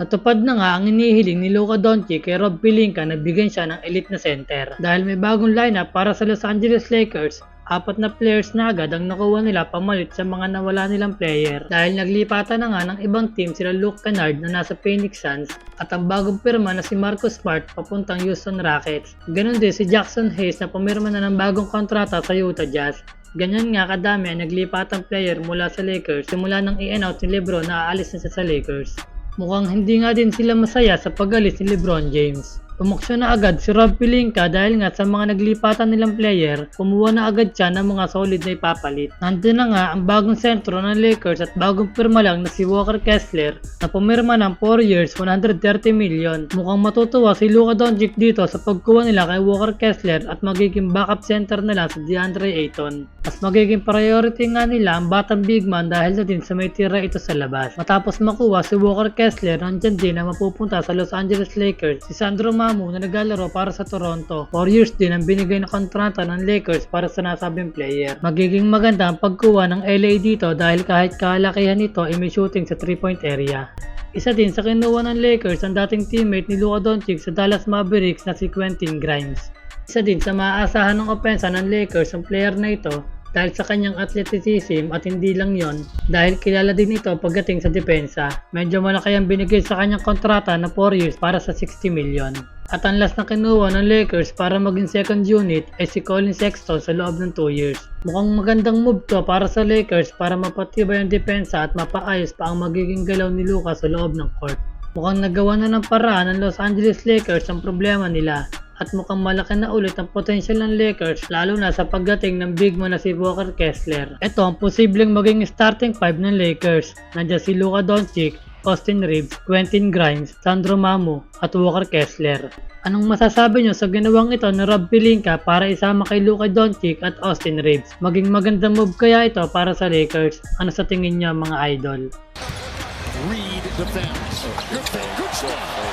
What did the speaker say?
Natupad na nga ang inihiling ni Luka Doncic kay Rob Pelinka na bigyan siya ng elite na center. Dahil may bagong lineup para sa Los Angeles Lakers, 4 na players na agad ang nakuha nila pamalit sa mga nawala nilang player. Dahil naglipatan na nga ng ibang team sila Luke Kennard na nasa Phoenix Suns at ang bagong pirma na si Marcus Smart papuntang Houston Rockets. Ganon din si Jackson Hayes na pumirma na ng bagong kontrata sa Utah Jazz. Ganyan nga kadami ang naglipatang player mula sa Lakers simula nang i-announce ni LeBron na aalis na siya sa Lakers. Mukhang hindi nga din sila masaya sa pag-alis ni LeBron James. Umaksyon na agad si Rob Pelinka dahil nga sa mga naglipatan nilang player, kumuha na agad siya ng mga solid na ipapalit. Nandun na nga ang bagong sentro ng Lakers at bagong pirma lang na si Walker Kessler na pumirma ng 4 years, 130 million. Mukhang matutuwa si Luka Doncic dito sa pagkuha nila kay Walker Kessler at magiging backup center nila sa DeAndre Ayton. Mas magiging priority nga nila ang batang big man dahil na din sa may tira ito sa labas. Matapos makuha si Walker Kessler, nandyan din na mapupunta sa Los Angeles Lakers si Sandro Mamu na naglalaro para sa Toronto. 4 years din ang binigay na kontrata ng Lakers para sa nasabing player. Magiging maganda ang pagkuha ng LA dito dahil kahit kalakihan nito ay may shooting sa 3-point area. Isa din sa kinuha ng Lakers ang dating teammate ni Luka Doncic sa Dallas Mavericks na si Quentin Grimes. Isa din sa maaasahan ng opensa ng Lakers ang player na ito dahil sa kanyang athleticism at hindi lang yon dahil kilala din ito pagdating sa depensa. Medyo malaki ang binigay sa kanyang kontrata na 4 years para sa 60 million. At ang last na kinuha ng Lakers para maging second unit ay si Colin Sexton sa loob ng 2 years. Mukhang magandang move to para sa Lakers para mapatibay ang depensa at mapaayos pa ang magiging galaw ni Luka sa loob ng court. Mukhang nagawa na ng paraan ng Los Angeles Lakers ang problema nila. At mukhang malaki na ulit ang potential ng Lakers lalo na sa pagdating ng big man na si Walker Kessler. Ito ang posibleng maging starting 5 ng Lakers. Nandiyan si Luka Doncic, Austin Reeves, Quentin Grimes, Sandro Mamu at Walker Kessler. Anong masasabi nyo sa ginawang ito ni Rob Pelinka para isama kay Luka Doncic at Austin Reeves? Maging magandang move kaya ito para sa Lakers? Ano sa tingin nyo mga idol? Reed defends. Good shot.